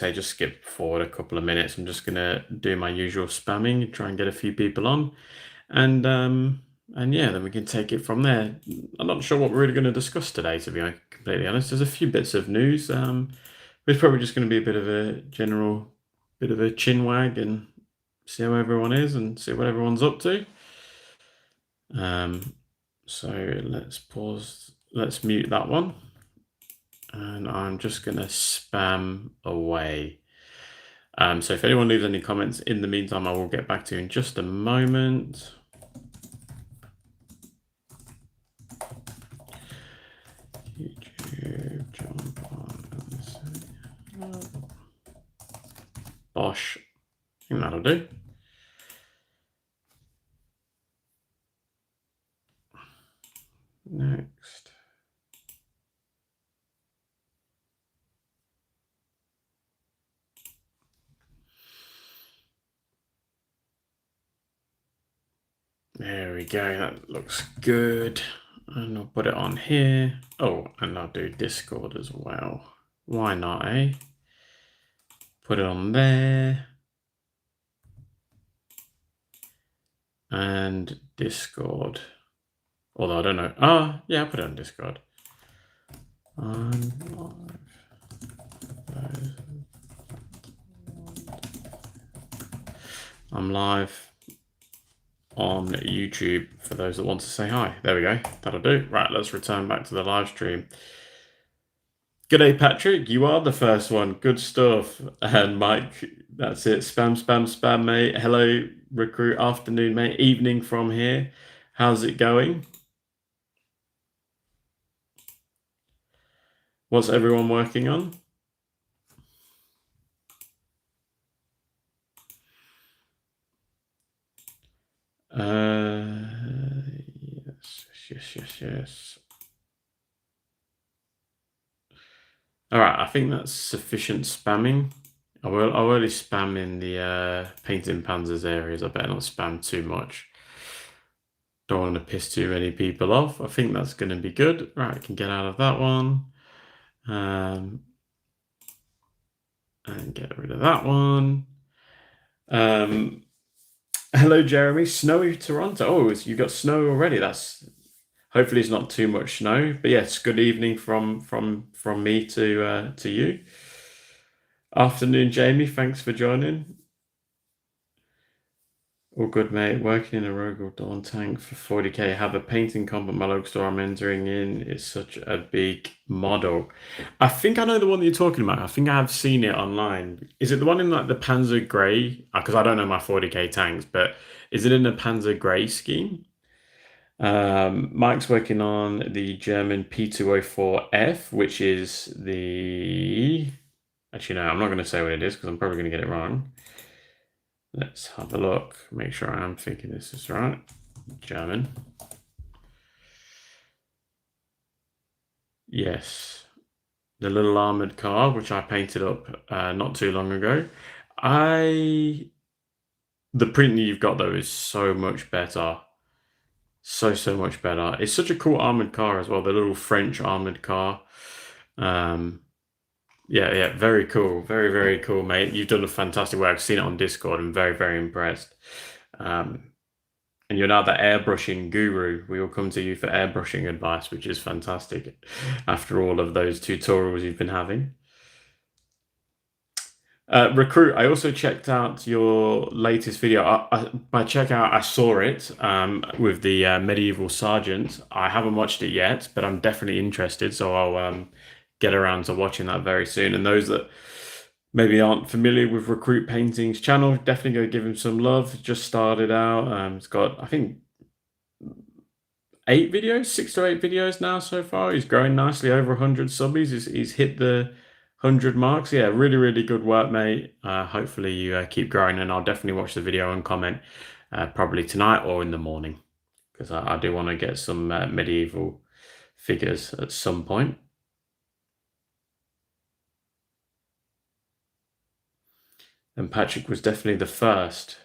say just skip forward a couple of minutes. I'm just gonna do my usual spamming, try and get a few people on, and yeah, then we can take it from there. I'm not sure what we're really going to discuss today, to be completely honest. There's a few bits of news. It's probably just going to be a bit of a general, bit of a chin wag and see how everyone is and see what everyone's up to. So let's pause. Let's mute that one. And I'm just going to spam away. So if anyone leaves any comments in the meantime, I will get back to you in just a moment. YouTube, jump on and say, Bosh. I think that'll do. Next. There we go, that looks good. And I'll put it on here. Oh, and I'll do Discord as well. Why not, eh? Put it on there. And Discord. Although I don't know. Oh, yeah, I'll put it on Discord. I'm live. I'm live on YouTube for those that want to say hi. There we go. That'll do. Right, let's return back to the live stream. G'day, Patrick. You are the first one. Good stuff. And Mike, that's it. Spam, spam, spam, mate. Hello, recruit. Afternoon, mate. Evening from here. How's it going? What's everyone working on? Yes. All right, I think that's sufficient spamming. I'll only spam in the painting Panzers areas. I better not spam too much. Don't want to piss too many people off. I think that's going to be good. Right, I can get out of that one. And get rid of that one. Hello, Jeremy. Snowy Toronto. Oh, you got snow already. That's hopefully it's not too much snow. But yes, good evening from me to you. Afternoon, Jamie. Thanks for joining. All good, mate. Working in a Rogue Dawn tank for 40k. Have a painting comp at my local store I'm entering in. It's such a big model. I think I know the one that you're talking about. I think I have seen it online. Is it the one in like the Panzer Grey? Because I don't know my 40k tanks, but is it in the Panzer Grey scheme? Mike's working on the German P204F, which is the... Actually, no, I'm not going to say what it is because I'm probably going to get it wrong. Let's have a look, make sure I'm thinking this is right. German. Yes. The little armored car, which I painted up not too long ago. The print that you've got, though, is so much better. So much better. It's such a cool armored car as well, the little French armored car. Yeah, very cool. Very cool, mate. You've done a fantastic work. I've seen it on Discord. I'm very impressed. And you're now the airbrushing guru. We will come to you for airbrushing advice, which is fantastic after all of those tutorials you've been having. Recruit, I also checked out your latest video. By check out, I saw it with the medieval sergeant. I haven't watched it yet, but I'm definitely interested. So I'll get around to watching that very soon. And those that maybe aren't familiar with Recruit Painting's channel, definitely go give him some love. Just started out. It's got, I think, 6 to 8 videos now so far. He's growing nicely, over 100 subbies. He's hit the 100 marks. Yeah, really good work, mate. Hopefully you keep growing, and I'll definitely watch the video and comment probably tonight or in the morning, because I do want to get some medieval figures at some point. And Patrick was definitely the first.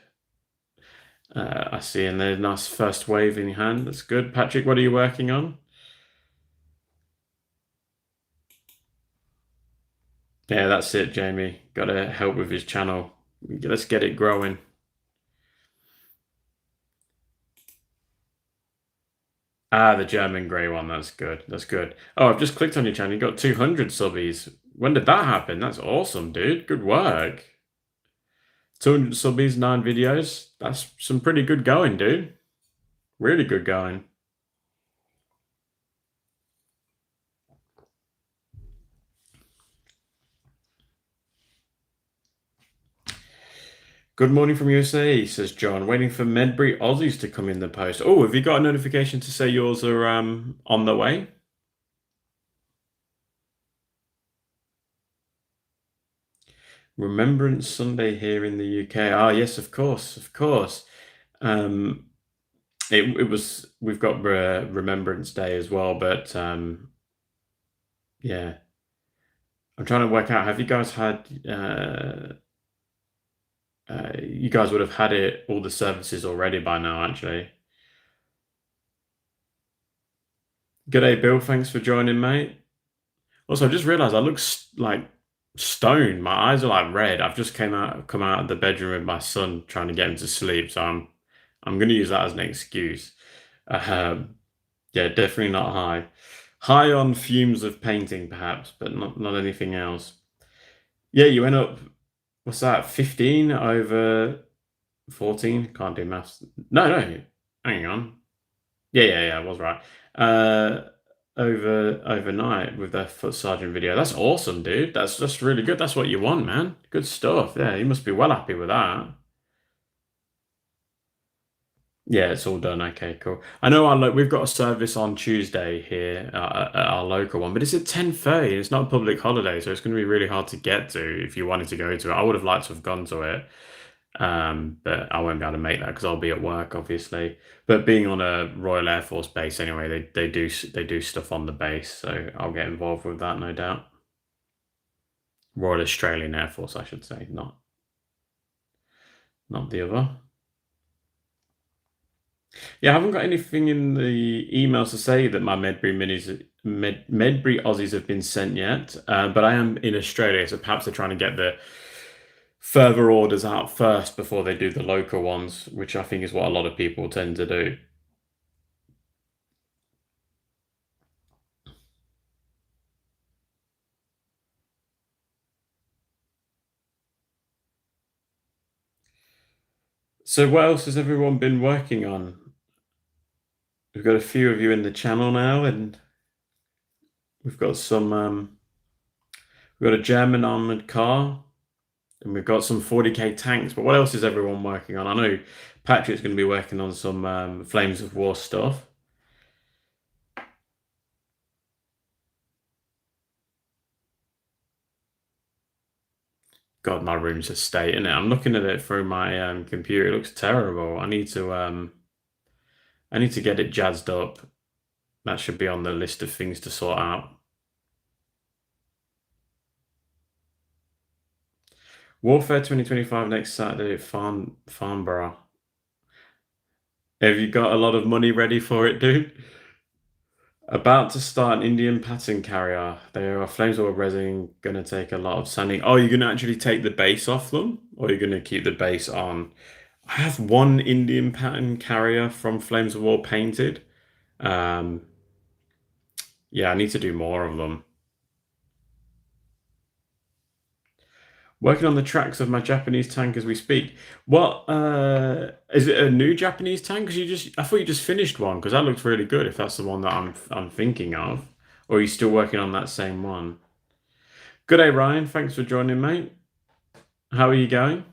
I see, and there's a nice first wave in your hand. That's good. Patrick, what are you working on? Yeah, that's it, Jamie. Got to help with his channel. Let's get it growing. Ah, the German grey one. That's good. That's good. Oh, I've just clicked on your channel. You got 200 subbies. When did that happen? That's awesome, dude. Good work. 200 subbies, 9 videos. That's some pretty good going, dude. Really good going. Good morning from USA, says John. Waiting for Medbury Aussies to come in the post. Oh, have you got a notification to say yours are on the way? Remembrance Sunday here in the UK. Ah, yes, of course, of course. Um, it was we've got Remembrance Day as well, but yeah, I'm trying to work out. Have you guys had? You guys would have had it all the services already by now, actually. G'day, Bill. Thanks for joining, mate. Also, I just realised I look like stoned. My eyes are like red. I've just come out of the bedroom with my son trying to get him to sleep, so I'm going to use that as an excuse. Um, yeah, definitely not high. High on fumes of painting, perhaps, but not anything else. Yeah, you went up. What's that? 15 over 14? Can't do maths. No, no. Hang on. Yeah, I was right. Uh, overnight with their foot sergeant video. That's awesome, dude. That's really good. That's what you want, man. Good stuff. Yeah, you must be well happy with that. Yeah, it's all done. Okay, cool. I know we've got a service on Tuesday here at our local one, but it's at 10:30. It's not a public holiday, so it's going to be really hard to get to if you wanted to go to it. I would have liked to have gone to it, but I won't be able to make that because I'll be at work, obviously. But being on a Royal Air Force base anyway, they do stuff on the base, so I'll get involved with that, no doubt. Royal Australian Air Force, I should say, not the other. Yeah, I haven't got anything in the emails to say that my Medbury Aussies have been sent yet, but I am in Australia, so perhaps they're trying to get the further orders out first before they do the local ones, which I think is what a lot of people tend to do. So what else has everyone been working on? We've got a few of you in the channel now, and we've got we've got a German armored car, and we've got some 40k tanks. But what else is everyone working on? I know Patrick's going to be working on some Flames of War stuff. God, my room's a state, isn't it? I'm looking at it through my computer. It looks terrible. I need to get it jazzed up. That should be on the list of things to sort out. Warfare 2025 next Saturday at Farnborough. Have you got a lot of money ready for it, dude? About to start an Indian pattern carrier. There are flames or resin gonna take a lot of sanding. Oh, you're gonna actually take the base off them, or you're gonna keep the base on? I have one Indian pattern carrier from Flames of War painted. Um, yeah, I need to do more of them. Working on the tracks of my Japanese tank as we speak. What is it a new Japanese tank? Because I thought you just finished one because that looked really good. If that's the one that I'm thinking of, or are you still working on that same one? Good day, Ryan. Thanks for joining, mate. How are you going?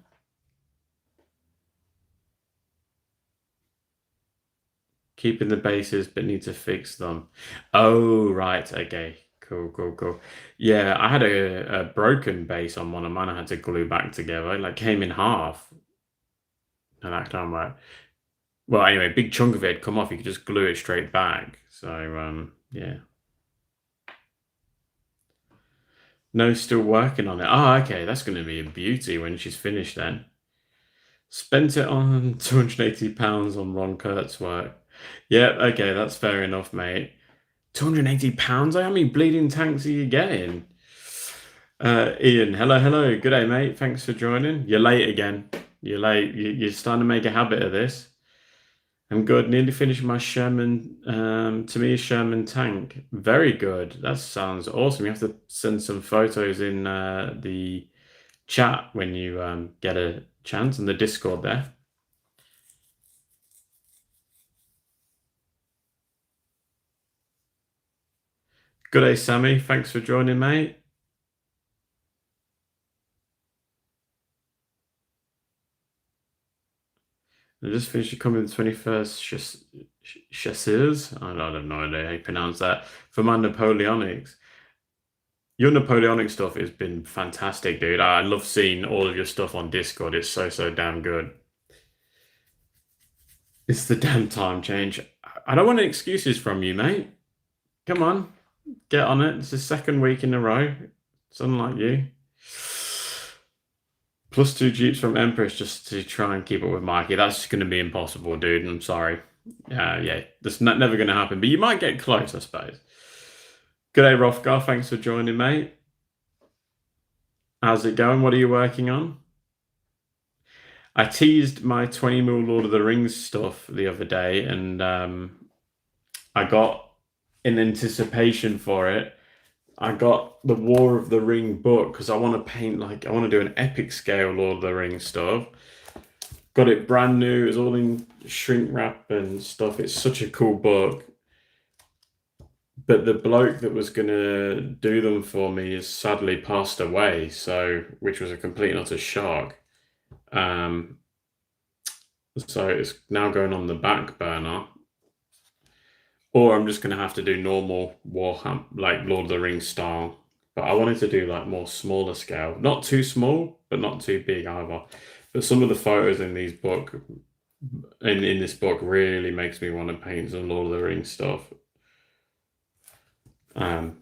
Keeping the bases, but need to fix them. Oh, right. Okay. Cool. Yeah, I had a broken base on one of mine. I had to glue back together. It like came in half. And that don't work. Well, anyway, a big chunk of it had come off. You could just glue it straight back. So, yeah. No, still working on it. Oh, okay. That's going to be a beauty when she's finished then. Spent it on £280 on Ron Kurt's work. Yeah, okay, that's fair enough, mate. £280? How many bleeding tanks are you getting? Ian, hello, hello. Good day, mate. Thanks for joining. You're late again. You're late. You're starting to make a habit of this. I'm good. Nearly finished my Sherman, to me, Sherman tank. Very good. That sounds awesome. You have to send some photos in the chat when you get a chance in the Discord there. Good day, Sammy. Thanks for joining, mate. I just finished coming the 21st chasseurs. I don't know how you pronounce that. For my Napoleonics. Your Napoleonic stuff has been fantastic, dude. I love seeing all of your stuff on Discord. It's so damn good. It's the damn time change. I don't want any excuses from you, mate. Come on, get on it. It's the second week in a row. It's unlike you. Plus two Jeeps from Empress just to try and keep up with Mikey. That's just going to be impossible, dude. I'm sorry. Yeah, that's never going to happen. But you might get close, I suppose. Good day, Rothgar. Thanks for joining, mate. How's it going? What are you working on? I teased my 20 mil Lord of the Rings stuff the other day, and I got, in anticipation for it, I got the War of the Ring book because I want to paint, like, I want to do an epic scale Lord of the Rings stuff. Got it brand new. It's all in shrink wrap and stuff. It's such a cool book. But the bloke that was gonna do them for me has sadly passed away, so which was a complete and utter shock. Um, so it's now going on the back burner. Or I'm just gonna have to do normal Warhammer, like Lord of the Rings style. But I wanted to do like more smaller scale. Not too small, but not too big either. But some of the photos in these book in this book really makes me want to paint some Lord of the Rings stuff. Um,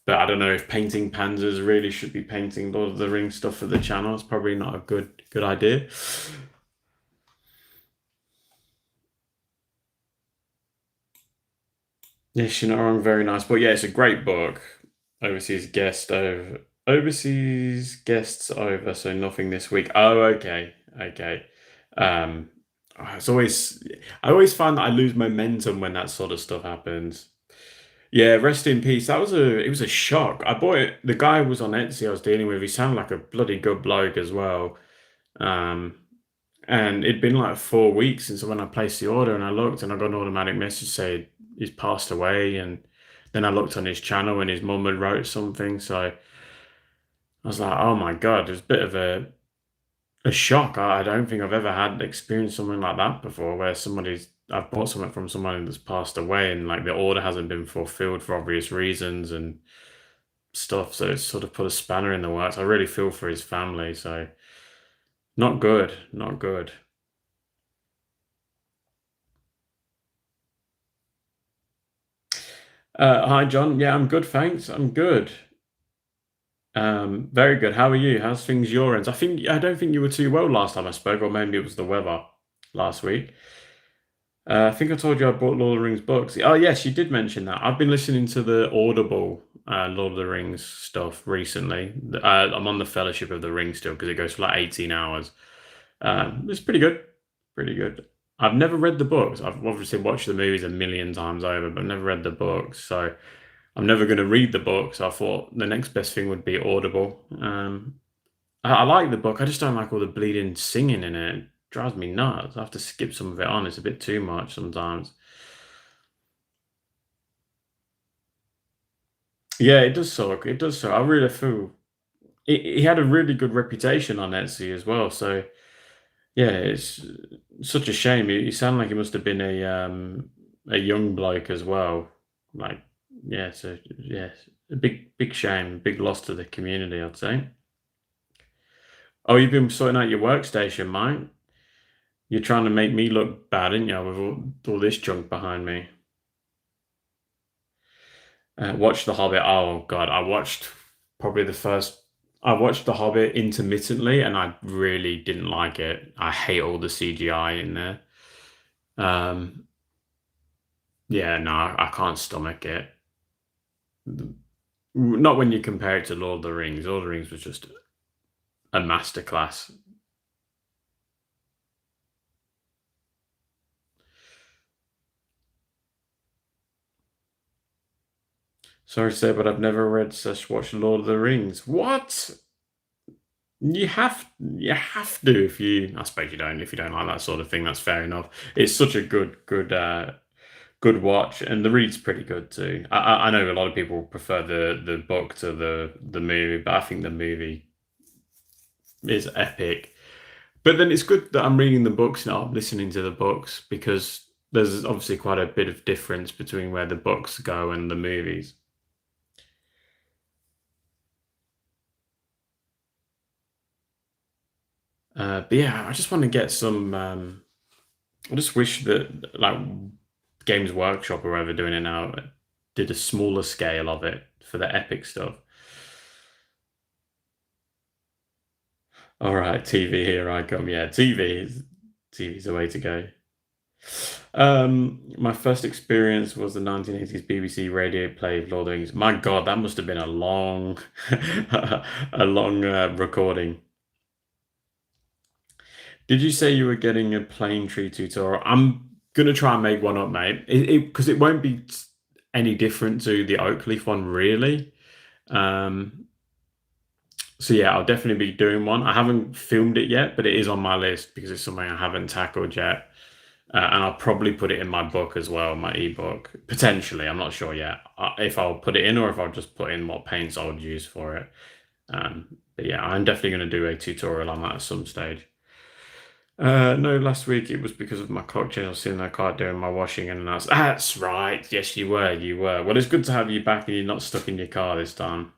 but I don't know if painting Panzers really should be painting Lord of the Rings stuff for the channel. It's probably not a good idea. Yes, you're not wrong. Very nice. But yeah, it's a great book. Overseas guests over, so nothing this week. Oh, okay. Okay. Um it's always I always find that I lose momentum when that sort of stuff happens. Yeah, rest in peace. It was a shock. I bought it. The guy was on Etsy I was dealing with. He sounded like a bloody good bloke as well. Um and it'd been like 4 weeks since when I placed the order, and I looked and I got an automatic message saying he's passed away. And then I looked on his channel and his mum had wrote something. So I was like, oh my God, it's a bit of a shock. I don't think I've ever had experienced something like that before, where I've bought something from someone that's passed away and like the order hasn't been fulfilled for obvious reasons and stuff. So it's sort of put a spanner in the works. I really feel for his family. So not good, not good. Hi, John. Yeah, I'm good, thanks. I'm good. Very good. How are you? How's things your end? I don't think you were too well last time I spoke, or maybe it was the weather last week. I think I told you I bought Lord of the Rings books. Oh, yes, you did mention that. I've been listening to the Audible Lord of the Rings stuff recently. I'm on the Fellowship of the Ring still because it goes for like 18 hours. It's pretty good. Pretty good. I've never read the books. I've obviously watched the movies a million times over, but never read the books. So I'm never going to read the books. I thought the next best thing would be Audible. I like the book. I just don't like all the bleeding singing in it. It drives me nuts. I have to skip some of it on. It's a bit too much sometimes. Yeah, it does suck. It does suck. I really feel he had a really good reputation on Etsy as well. So yeah, it's such a shame. He sounded like he must have been a young bloke as well. Like yeah, so yeah, a big shame, big loss to the community, I'd say. Oh, you've been sorting out your workstation, mate. You're trying to make me look bad, aren't you, with all this junk behind me? Watch The Hobbit. Oh God, probably the first. I watched The Hobbit intermittently, and I really didn't like it. I hate all the CGI in there. Um, yeah, no, I can't stomach it. Not when you compare it to Lord of the Rings. Lord of the Rings was just a masterclass. Sorry to say, but I've never read slash watched Lord of the Rings. What? You have to if you. I suppose you don't if you don't like that sort of thing. That's fair enough. It's such a good watch, and the read's pretty good too. I know a lot of people prefer the book to the movie, but I think the movie is epic. But then it's good that I'm reading the books now, I'm listening to the books because there's obviously quite a bit of difference between where the books go and the movies. But yeah, I just want to get some. I just wish that like Games Workshop or whoever doing it now did a smaller scale of it for the epic stuff. All right, TV, here I come. Yeah, TV's the way to go. My first experience was the 1980s BBC radio play of Lord of the Rings. My God, that must have been a long, a long recording. Did you say you were getting a plane tree tutorial? I'm gonna try and make one up, mate. Because it won't be any different to the oak leaf one, really. Um, so yeah, I'll definitely be doing one. I haven't filmed it yet, but it is on my list because it's something I haven't tackled yet. And I'll probably put it in my book as well, my ebook. Potentially, I'm not sure yet if I'll put it in or if I'll just put in what paints I would use for it. But yeah, I'm definitely going to do a tutorial on that at some stage. No, last week it was because of my cocktail. I was sitting in the car doing my washing, and I was, that's right. Yes, you were. You were. Well, it's good to have you back, and you're not stuck in your car this time.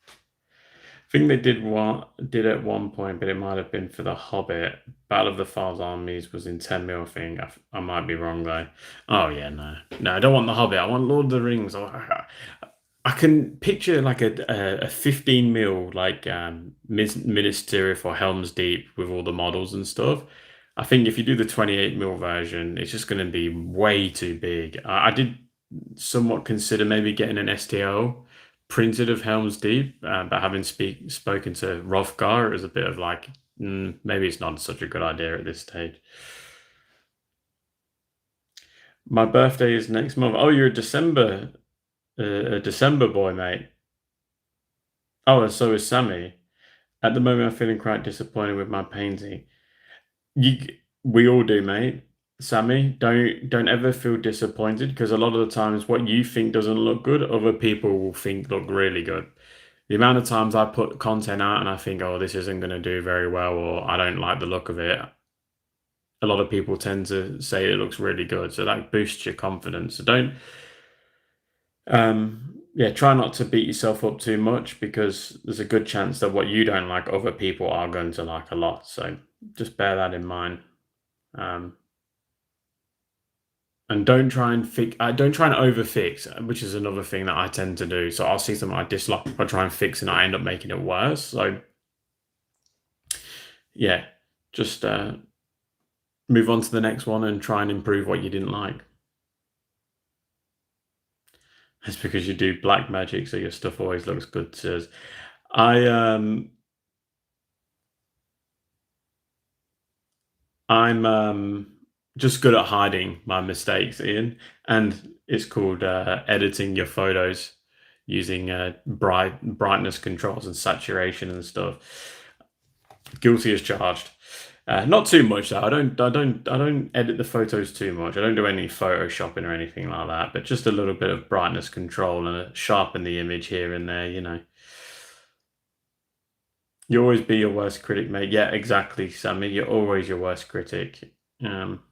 I think they did at one point, but it might have been for the Hobbit. Battle of the Five Armies was in 10 mil thing. I might be wrong though. Oh yeah, no, I don't want the Hobbit. I want Lord of the Rings. I can picture like a 15 mil like Minas Tirith or Helm's Deep with all the models and stuff. I think if you do the 28 mil version, it's just going to be way too big. I did somewhat consider maybe getting an STO printed of Helm's Deep, but having spoken to Rothgar, it was a bit of like, maybe it's not such a good idea at this stage. My birthday is next month. Oh, you're a December boy, mate. Oh, and so is Sammy. At the moment, I'm feeling quite disappointed with my painting. You, we all do, mate. Sammy, don't ever feel disappointed because a lot of the times what you think doesn't look good, other people will think look really good. The amount of times I put content out and I think, oh, this isn't going to do very well, or I don't like the look of it, a lot of people tend to say it looks really good. So that boosts your confidence. So don't, yeah, try not to beat yourself up too much because there's a good chance that what you don't like, other people are going to like a lot. So just bear that in mind. Um, and don't try and overfix, which is another thing that I tend to do. So I'll see something I dislike, I try and fix, and I end up making it worse. So yeah, just move on to the next one and try and improve what you didn't like. It's because you do black magic, so your stuff always looks good to us. I I'm just good at hiding my mistakes, Ian, and it's called editing your photos using brightness controls and saturation and stuff. Guilty as charged. Not too much though. I don't edit the photos too much. I don't do any photoshopping or anything like that. But just a little bit of brightness control and sharpen the image here and there. You always be your worst critic, mate. Yeah, exactly, Sammy. You're always your worst critic. Um,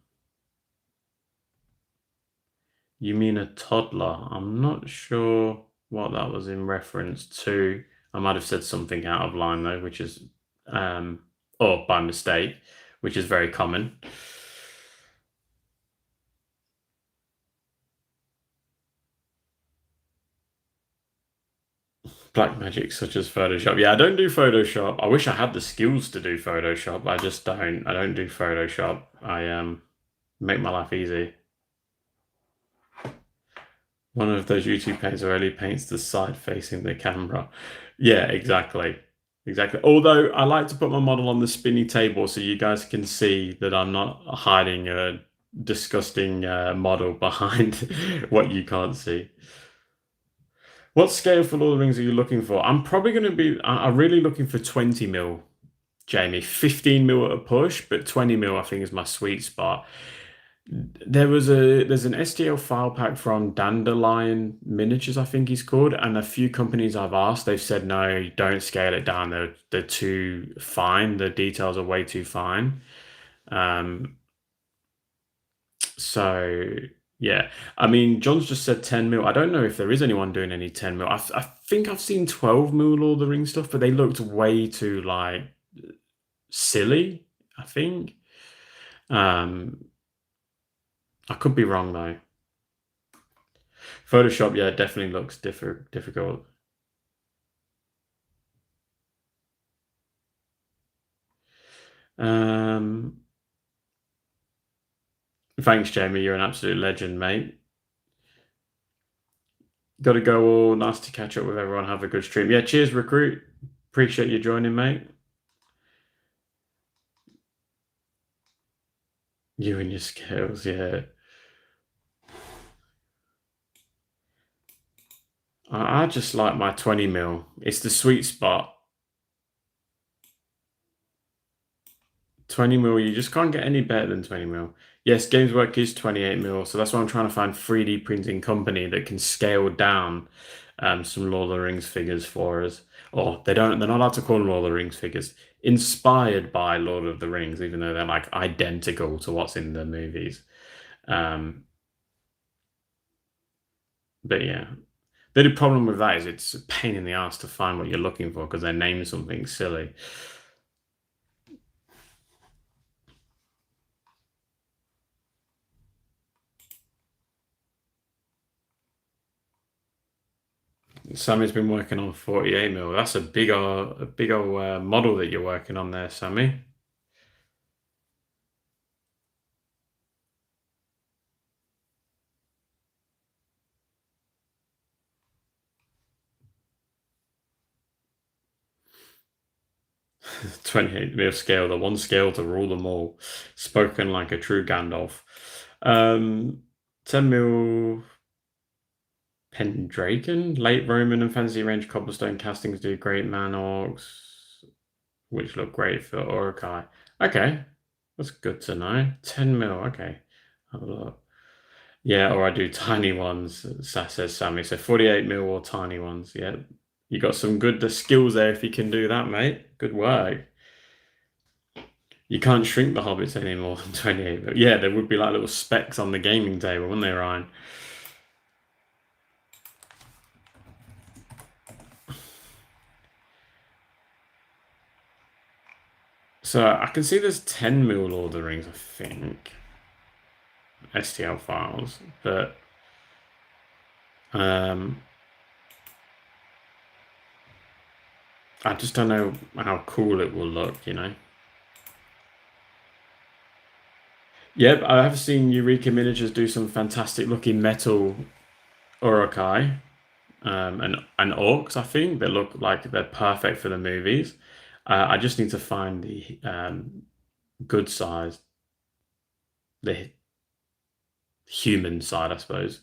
you mean a toddler? I'm not sure what that was in reference to. I might have said something out of line though, which is, um, or by mistake, which is very common. Black magic such as Photoshop. Yeah, I don't do Photoshop. I wish I had the skills to do Photoshop. I just don't. I don't do Photoshop. I make my life easy. One of those YouTube pages where only paints the side facing the camera. Yeah, exactly. Exactly. Although I like to put my model on the spinny table so you guys can see that I'm not hiding a disgusting model behind what you can't see. What scale for Lord of the Rings are you looking for? I'm probably going to be, I'm really looking for 20 mil, Jamie. 15 mil at a push, but 20 mil I think is my sweet spot. There's an STL file pack from Dandelion Miniatures, I think he's called, and a few companies I've asked, they've said no, don't scale it down. They're too fine. The details are way too fine. Um, so yeah, I mean, John's just said 10 mil. I don't know if there is anyone doing any 10 mil. I think I've seen 12 mil Lord of the Rings stuff, but they looked way too like silly, I think. Um, I could be wrong though. Photoshop, yeah, definitely looks difficult. Um, thanks, Jamie. You're an absolute legend, mate. Got to go all. Nice to catch up with everyone. Have a good stream. Yeah, cheers, recruit. Appreciate you joining, mate. You and your skills, yeah. I just like my 20 mil. It's the sweet spot. 20 mil, you just can't get any better than 20 mil. Yes, Games Work is 28 mil, so that's why I'm trying to find 3D printing company that can scale down some Lord of the Rings figures for us. Or they're not allowed to call them Lord of the Rings figures. Inspired by Lord of the Rings, even though they're like identical to what's in the movies. Um, but yeah. The only problem with that is it's a pain in the ass to find what you're looking for because they name something silly. Sammy's been working on 48 mil. That's a big old model that you're working on there, Sammy. 28 mil scale, the one scale to rule them all. Spoken like a true Gandalf. 10 mil Pendraken, late Roman and fantasy range cobblestone castings do great man orcs, which look great for Orokai. Okay, that's good to know. 10 mil, okay. Have a look. Yeah, or I do tiny ones, says Sammy. So 48 mil or tiny ones. Yeah, you got some good skills there if you can do that, mate. Good work. You can't shrink the hobbits any more than 28 mil. Yeah, there would be like little specks on the gaming table, wouldn't they, Ryan? So I can see there's 10 mil Lord of the Rings, I think. STL files, but um I just don't know how cool it will look, you know. Yep, I have seen Eureka Miniatures do some fantastic looking metal Urukai and orcs, I think. They look like they're perfect for the movies. I just need to find the good size, the human side, I suppose.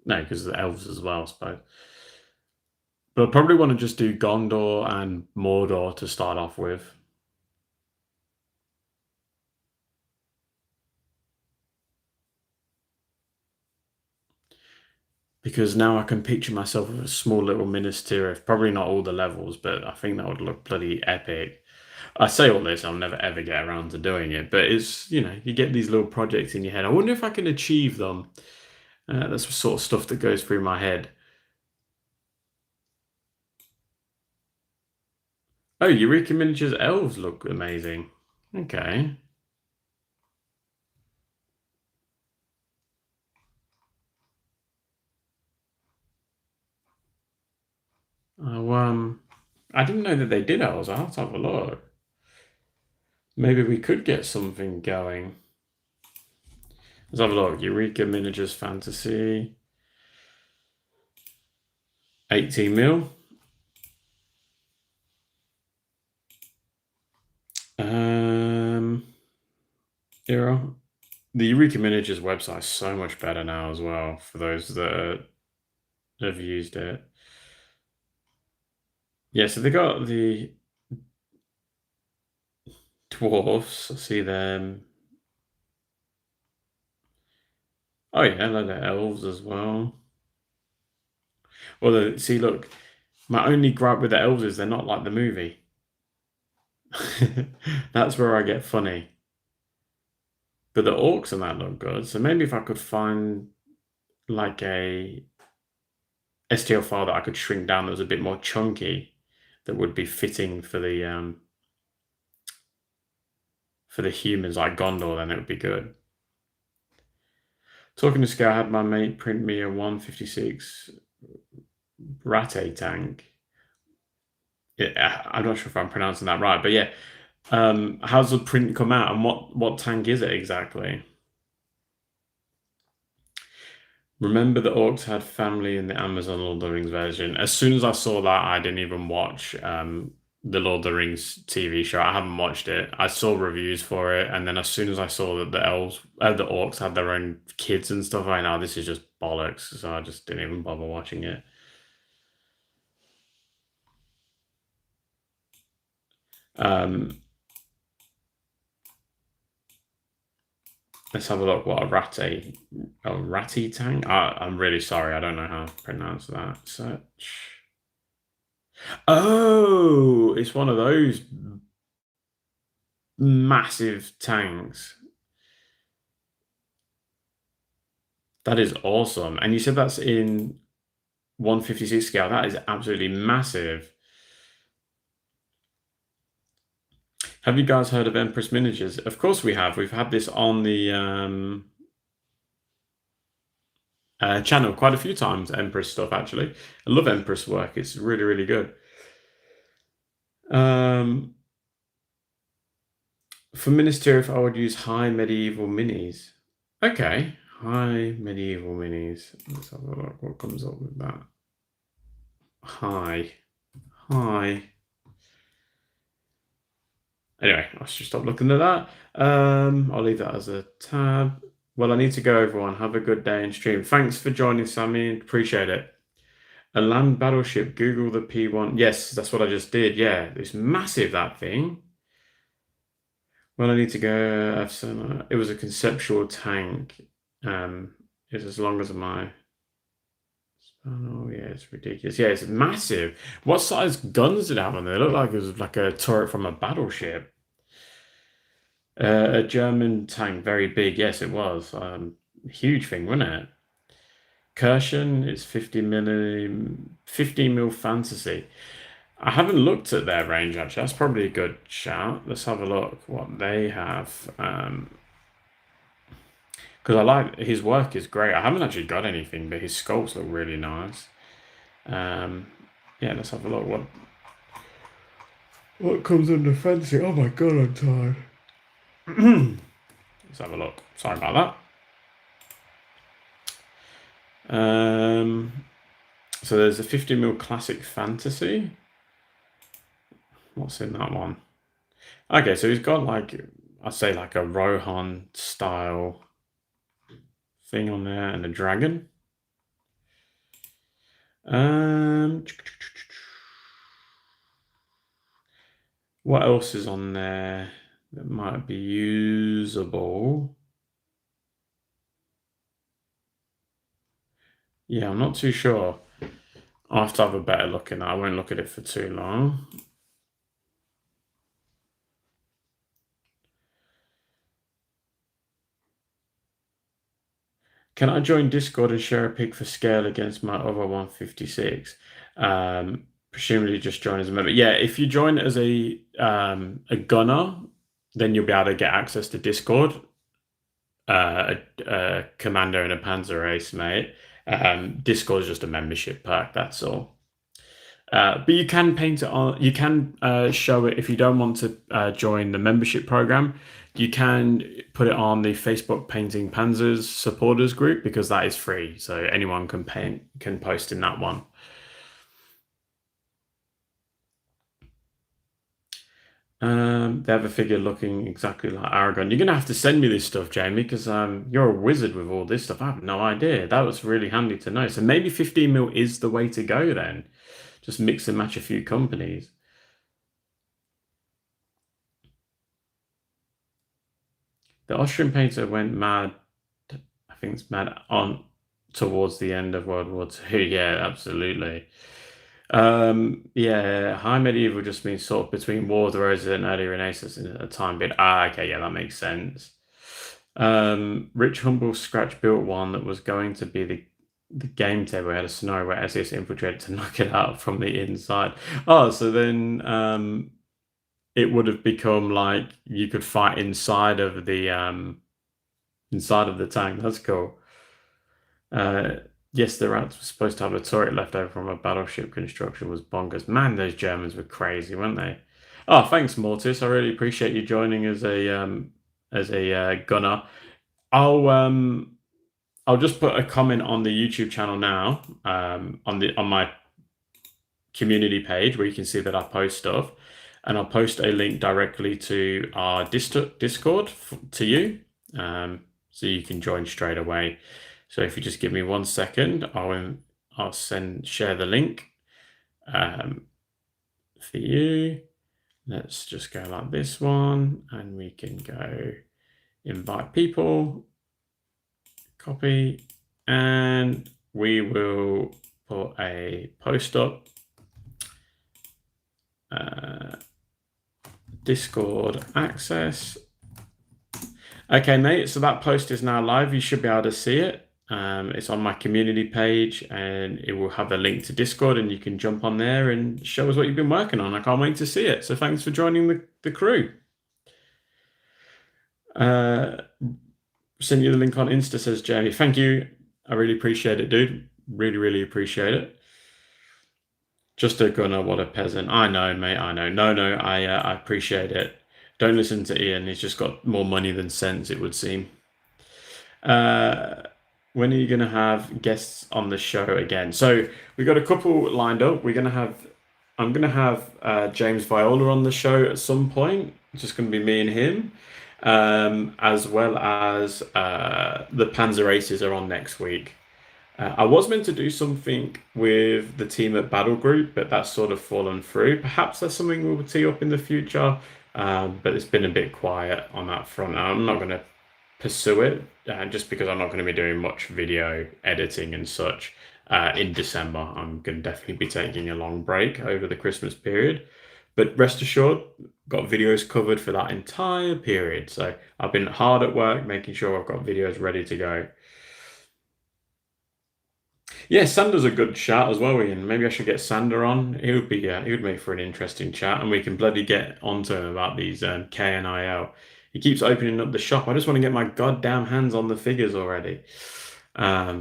No, because the elves as well, I suppose. But I probably want to just do Gondor and Mordor to start off with. Because now I can picture myself with a small little Minas Tirith. Probably not all the levels, but I think that would look bloody epic. I say all this, I'll never ever get around to doing it, but it's, you know, you get these little projects in your head. I wonder if I can achieve them. That's the sort of stuff that goes through my head. Oh, Eureka Miniatures elves look amazing. Okay. Oh, I didn't know that they did elves. I'll have to have a look. Maybe we could get something going. Let's have a look. Eureka Miniatures Fantasy. 18 mil. Era. The Eureka Miniatures website is so much better now as well for those that have used it. Yeah, so they got the dwarfs. I see them. Oh yeah, like the elves as well. Well, see, look, my only gripe with the elves is they're not like the movie. That's where I get funny. But the orcs and that look good. So maybe if I could find like a STL file that I could shrink down that was a bit more chunky, that would be fitting for the humans like Gondor, then it would be good. Talking to Scale, I had my mate print me a 156 Ratte tank. Yeah, I'm not sure if I'm pronouncing that right, but yeah. How's the print come out, and what tank is it exactly? Remember the orcs had family in the Amazon Lord of the Rings version. As soon as I saw that, I didn't even watch the Lord of the Rings TV show. I haven't watched it. I saw reviews for it, and then as soon as I saw that the orcs had their own kids and stuff, I know this is just bollocks. So I just didn't even bother watching it. Let's have a look. What a ratty tank. I'm really sorry. I don't know how to pronounce that. Search. Oh, it's one of those massive tanks. That is awesome. And you said that's in 156 scale. That is absolutely massive. Have you guys heard of Empress Miniatures? Of course we have. We've had this on the channel quite a few times, Empress stuff, actually. I love Empress work. It's really, really good. For Ministerial, I would use high medieval minis. Okay, high medieval minis. Let's have a look what comes up with that. High. Anyway, I should stop looking at that. I'll leave that as a tab. Well, I need to go, everyone. Have a good day and stream. Thanks for joining, Sammy. Appreciate it. A land battleship. Google the P1. Yes, that's what I just did. Yeah, it's massive, that thing. Well, I need to go. It was a conceptual tank. It's as long as my. Oh yeah, it's ridiculous. Yeah, it's massive. What size guns did it have on there? It looked like it was like a turret from a battleship. A German tank, very big. Yes, it was. Huge thing, wasn't it? Kirshen, it's 50 mil fantasy. I haven't looked at their range actually. That's probably a good shout. Let's have a look what they have. Because I like his work is great. I haven't actually got anything, but his sculpts look really nice. Yeah, let's have a look what comes under fantasy. Oh my god, I'm tired. Let's have a look. Sorry about that. So there's a 50 mil classic fantasy. What's in that one? Okay, so he's got like, I'd say like a Rohan style thing on there and a dragon. What else is on there that might be usable? Yeah, I'm not too sure. I'll have to have a better look in that. I won't look at it for too long. Can I join Discord and share a pic for scale against my other 156? Presumably just join as a member. Yeah, if you join as a gunner, then you'll be able to get access to Discord. A commander and a Panzer ace, mate. Discord is just a membership perk, that's all. But you can paint it on. You can show it if you don't want to join the membership program. You can put it on the Facebook Painting Panzers supporters group because that is free, so anyone can post in that one. They have a figure looking exactly like Aragon. You're gonna have to send me this stuff, Jamie, because you're a wizard with all this stuff. I have no idea. That was really handy to know. So maybe 15 mil is the way to go then. Just mix and match a few companies. The Austrian painter went mad. I think it's mad on towards the end of World War II. Yeah, absolutely. Yeah, high medieval just means sort of between War of the Roses and early Renaissance in a time bit. Ah, okay, yeah, that makes sense. Rich Humble Scratch built one that was going to be the game table. It had a scenario where SES infiltrated to knock it out from the inside. Oh, so then it would have become like you could fight inside of the tank. That's cool. Uh, yes, the rats were supposed to have a turret left over from a battleship construction was bonkers. Man, those Germans were crazy, weren't they? Oh, thanks, Mortis. I really appreciate you joining as a gunner. I'll um I'll just put a comment on the YouTube channel now, on my community page where you can see that I post stuff, and I'll post a link directly to our Discord to you, so you can join straight away. So if you just give me 1 second, I'll share the link for you. Let's just go like this one, and we can go invite people, copy, and we will put a post up. Discord access. Okay, mate, so that post is now live. You should be able to see it. It's on my community page, and it will have a link to Discord, and you can jump on there and show us what you've been working on. I can't wait to see it. So thanks for joining the crew. Send you the link on Insta, says Jamie. Thank you. I really appreciate it, dude. Really, really appreciate it. Just a gunner, what a peasant. I know, mate. I know. No, I appreciate it. Don't listen to Ian. He's just got more money than sense, it would seem. When are you going to have guests on the show again? So we got a couple lined up. I'm going to have James Viola on the show at some point. It's just going to be me and him, as well as the Panzer races are on next week. I was meant to do something with the team at Battle Group, but that's sort of fallen through. Perhaps that's something we'll tee up in the future, but it's been a bit quiet on that front. I'm not going to pursue it just because I'm not going to be doing much video editing and such in December. I'm going to definitely be taking a long break over the Christmas period. But rest assured, got videos covered for that entire period. So I've been hard at work making sure I've got videos ready to go. Yeah, Sander's a good chat as well, Ian. Maybe I should get Sander on. He would make for an interesting chat, and we can bloody get onto him about these KNIL. He keeps opening up the shop. I just want to get my goddamn hands on the figures already. But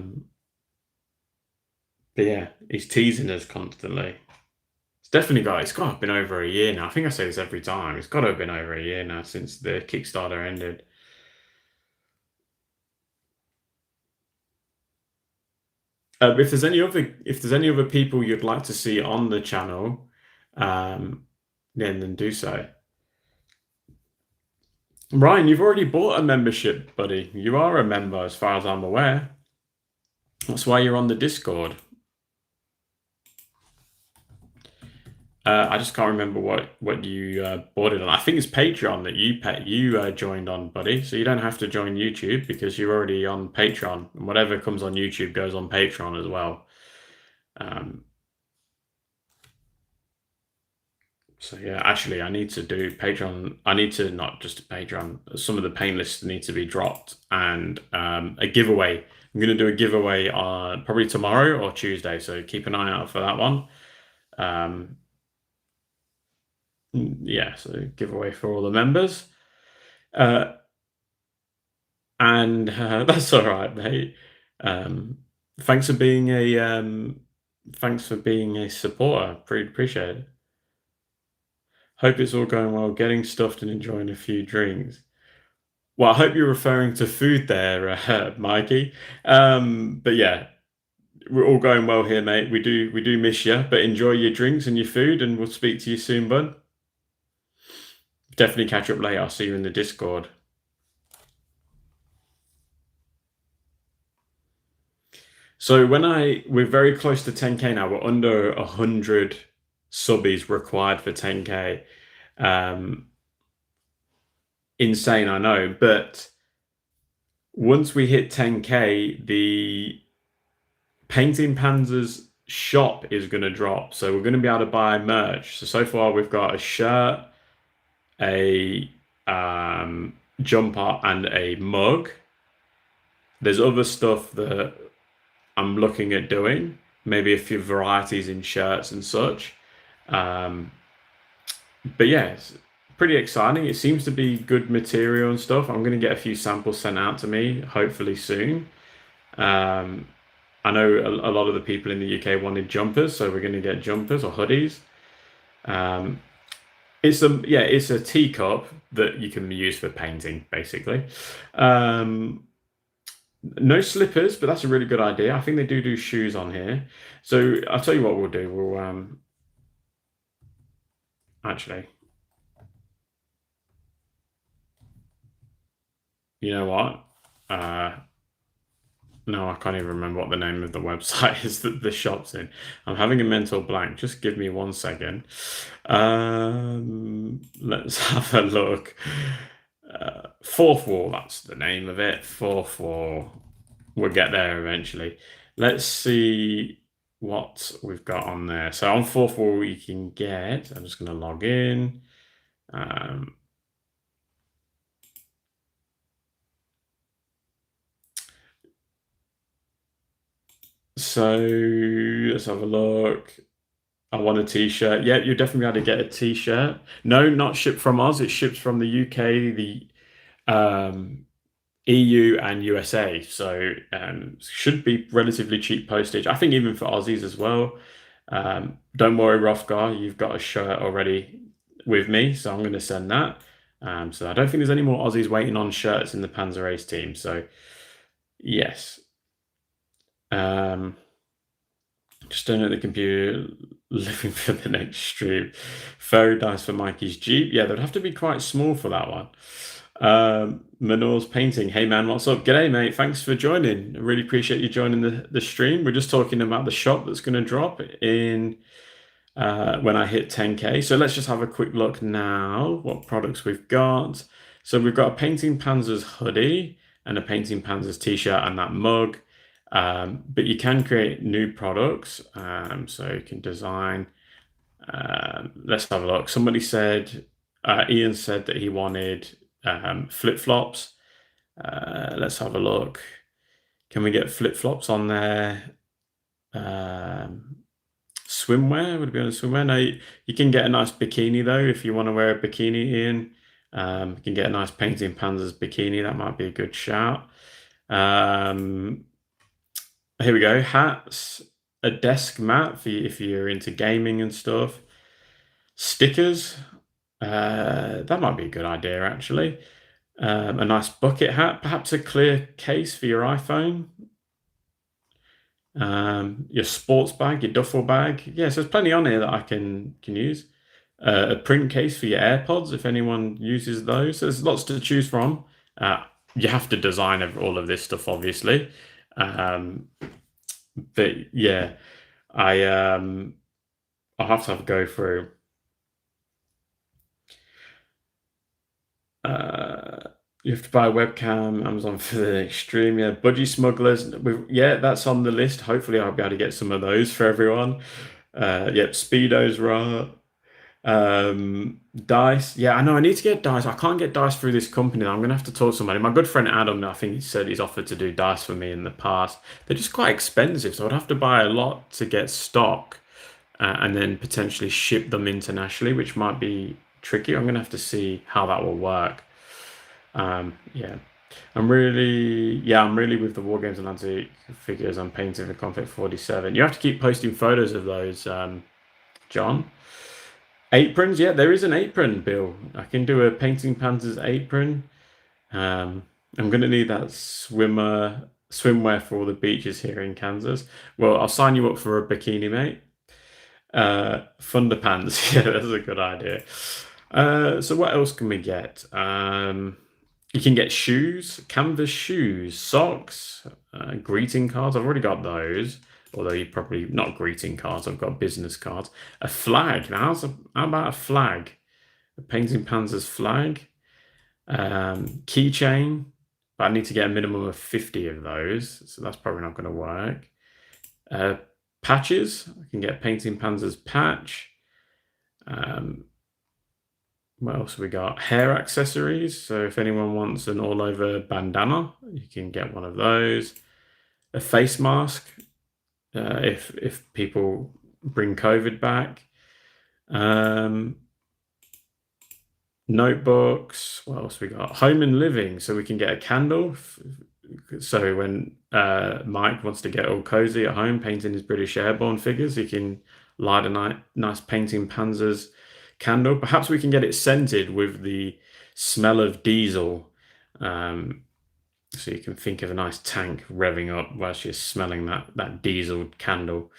yeah, he's teasing us constantly. It's got to have been over a year now. I think I say this every time. It's got to have been over a year now since the Kickstarter ended. If there's any other people you'd like to see on the channel, then do so. Ryan, you've already bought a membership, buddy. You are a member, as far as I'm aware. That's why you're on the Discord. I just can't remember what you bought it on. I think it's Patreon that you joined on, buddy. So you don't have to join YouTube because you're already on Patreon, and whatever comes on YouTube goes on Patreon as well. So yeah, actually, I need to do Patreon. I need to not just Patreon. Some of the pain lists need to be dropped, and a giveaway. I'm going to do a giveaway on probably tomorrow or Tuesday. So keep an eye out for that one. Yeah, so giveaway for all the members. And that's all right, mate. Thanks for being a supporter. Appreciate it. Hope it's all going well, getting stuffed and enjoying a few drinks. Well, I hope you're referring to food there, Mikey. But yeah, we're all going well here, mate. We do, miss you, but enjoy your drinks and your food, and we'll speak to you soon, bud. Definitely catch up later. I'll see you in the Discord. So we're very close to 10K now. We're under 100 subbies required for 10K. Um, insane, I know, but once we hit 10K, the Painting Panzers shop is going to drop. So we're going to be able to buy merch. So far we've got a shirt, a jumper, and a mug. There's other stuff that I'm looking at doing, maybe a few varieties in shirts and such. Um, but yeah, it's pretty exciting. It seems to be good material and stuff. I'm going to get a few samples sent out to me, hopefully soon. Um, I know a lot of the people in the UK wanted jumpers, so we're going to get jumpers or hoodies. Um, it's a teacup that you can use for painting, basically. Um, no slippers, but that's a really good idea. I think they do shoes on here. So I'll tell you what we'll do. We'll actually, you know what? Uh, no, I can't even remember what the name of the website is that the shop's in. I'm having a mental blank. Just give me 1 second. Let's have a look. Fourth Wall, that's the name of it. Fourth Wall. We'll get there eventually. Let's see what we've got on there. So on Fourth Wall, we can get. I'm just going to log in. So let's have a look. I want a t-shirt. Yeah, you're definitely able to get a t-shirt. No, not shipped from us. It ships from the UK, the EU, and USA. So should be relatively cheap postage. I think even for Aussies as well. Don't worry, Rothgar, you've got a shirt already with me, so I'm going to send that. So I don't think there's any more Aussies waiting on shirts in the Panzer Ace team. So yes. Just don't at the computer, living for the next stream. Fairy dice for Mikey's Jeep. Yeah, they'd have to be quite small for that one. Manor's painting. Hey man, what's up? G'day, mate. Thanks for joining. I really appreciate you joining the stream. We're just talking about the shop that's going to drop in when I hit 10K. So let's just have a quick look now what products we've got. So we've got a Painting Panzers hoodie and a Painting Panzers t-shirt and that mug. But you can create new products. So you can design. Let's have a look. Somebody said, Ian said that he wanted flip-flops. Let's have a look. Can we get flip-flops on there? Swimwear? Would it be on swimwear? No, you can get a nice bikini though if you want to wear a bikini, Ian. You can get a nice Painting Panzers bikini. That might be a good shout. Here we go. Hats, a desk mat for you if you're into gaming and stuff. Stickers. That might be a good idea, actually. A nice bucket hat, perhaps a clear case for your iPhone. Your sports bag, your duffel bag. Yeah, so there's plenty on here that I can use. A print case for your AirPods, if anyone uses those. So there's lots to choose from. You have to design all of this stuff, obviously. But yeah, I'll have to go through. You have to buy a webcam, Amazon for the next stream. Yeah, budgie smugglers. Yeah, that's on the list. Hopefully, I'll be able to get some of those for everyone. Yep, speedos, raw. Dice. Yeah, I know. I need to get dice. I can't get dice through this company. I'm gonna have to talk to somebody. My good friend Adam, I think he said he's offered to do dice for me in the past. They're just quite expensive, so I'd have to buy a lot to get stock, and then potentially ship them internationally, which might be tricky. I'm gonna have to see how that will work. Yeah. I'm really with the War Games and Antique figures. I'm painting for Conflict 47. You have to keep posting photos of those, John. Aprons, yeah, there is an apron, Bill. I can do a Painting Panzers apron. I'm gonna need that swimwear for all the beaches here in Kansas. Well, I'll sign you up for a bikini, mate. Thunderpants, yeah, that's a good idea. So what else can we get? You can get shoes, canvas shoes, socks, greeting cards. I've already got those. Although you probably not greeting cards. I've got business cards. A flag. Now, how about a flag? A painting Panzers flag. Keychain. But I need to get a minimum of 50 of those, so that's probably not going to work. Uh, Patches. I can get painting Panzers patch. Um, What else have we got? Hair accessories. So if anyone wants an all-over bandana, you can get one of those. A face mask, if people bring COVID back. Um, Notebooks. What else we got? Home and living. So we can get a candle. So when Mike wants to get all cozy at home, painting his British airborne figures, he can light a nice painting Panzers candle. Perhaps we can get it scented with the smell of diesel. So you can think of a nice tank revving up whilst you're smelling that diesel candle.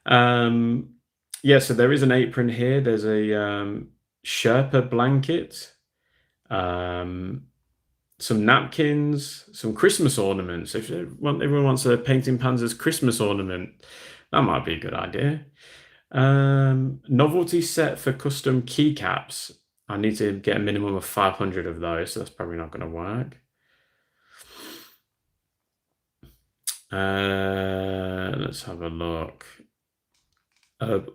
Yeah, so there is an apron here. There's a Sherpa blanket, um, some napkins, some Christmas ornaments. If everyone wants a painting Panzers Christmas ornament, that might be a good idea. Novelty set for custom keycaps. I need to get a minimum of 500 of those, so that's probably not going to work. Let's have a look.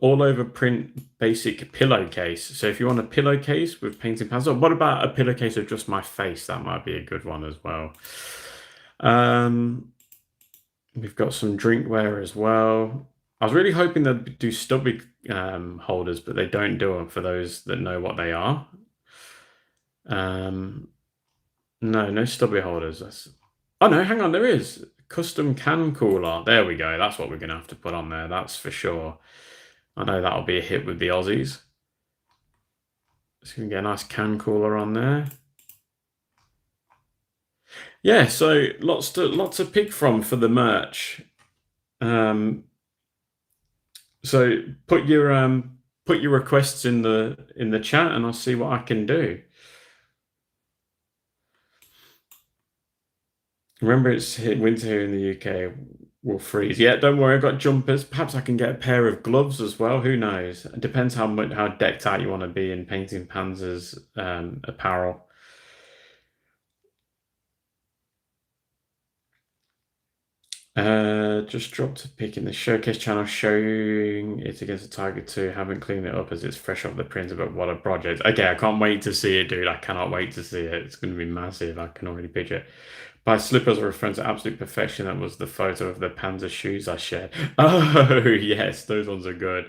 All over print basic pillowcase. So if you want a pillowcase with painting Panzers, what about a pillowcase of just my face? That might be a good one as well. We've got some drinkware as well. I was really hoping they'd do stubby holders, but they don't do them for those that know what they are. No stubby holders. Oh no, hang on, there is. Custom can cooler. There we go. That's what we're going to have to put on there. That's for sure. I know that'll be a hit with the Aussies. So we can get a nice can cooler on there. Yeah, so lots to pick from for the merch. So put your requests in the chat, and I'll see what I can do. Remember, it's winter here in the UK. Will freeze. Yeah, don't worry. I've got jumpers. Perhaps I can get a pair of gloves as well. Who knows? It depends how decked out you want to be in painting Panzers apparel. Just dropped a pic in the showcase channel showing it against the Tiger 2. Haven't cleaned it up as it's fresh off the printer, but what a project. Okay, I can't wait to see it, dude. I cannot wait to see it. It's going to be massive. I can already picture it. By slippers are referring to absolute perfection. That was the photo of the Panzer shoes I shared. Oh, yes, those ones are good.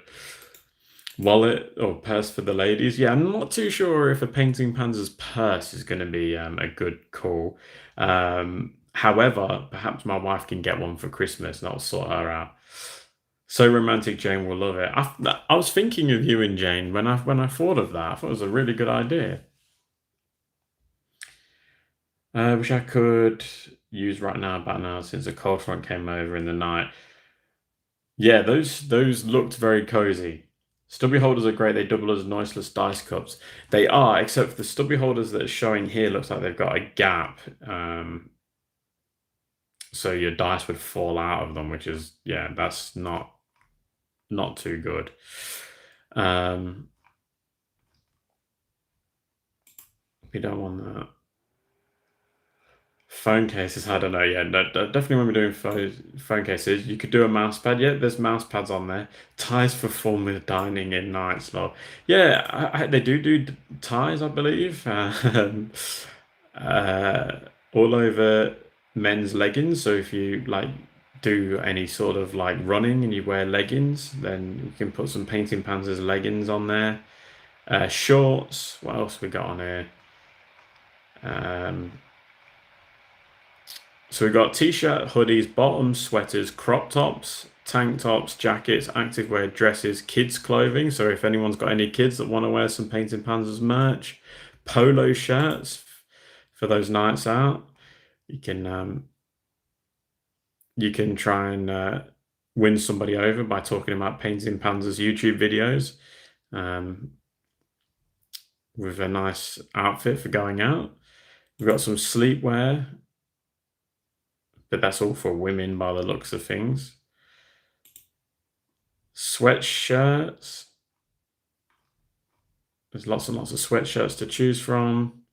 Wallet or purse for the ladies. Yeah, I'm not too sure if a painting Panzer's purse is going to be a good call. However, perhaps my wife can get one for Christmas and I'll sort her out. So romantic, Jane will love it. I was thinking of you and Jane when I thought of that. I thought it was a really good idea. Which I could use right now, about now, since a cold front came over in the night. Yeah, those looked very cozy. Stubby holders are great. They double as noiseless dice cups. They are, except for the stubby holders that are showing here looks like they've got a gap. So your dice would fall out of them, which is, yeah, that's not too good. We don't want that. Phone cases, I don't know. Yeah, no, definitely when we're doing phone cases, you could do a mouse pad. Yeah, there's mouse pads on there. Ties for formal dining in nights, lol. Yeah, they do ties, I believe. All over men's leggings. So if you like do any sort of like running and you wear leggings, then you can put some painting Panzers leggings on there. Shorts. What else we got on here? So we've got t-shirt, hoodies, bottoms, sweaters, crop tops, tank tops, jackets, activewear, dresses, kids clothing. So if anyone's got any kids that want to wear some Painting Panzers merch, polo shirts for those nights out. You can try and win somebody over by talking about Painting Panzers YouTube videos. with a nice outfit for going out. We've got some sleepwear, but that's all for women by the looks of things. Sweatshirts. There's lots and lots of sweatshirts to choose from.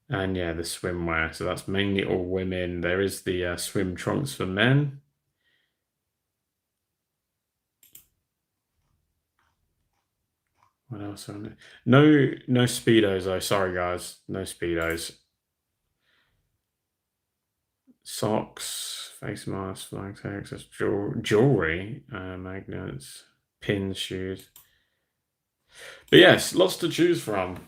And yeah, the swimwear. So that's mainly all women. There is the swim trunks for men. What else on it? No speedos though. Sorry guys, no speedos. Socks, face masks, flag tags, jewelry, magnets, pins, shoes. But yes, lots to choose from.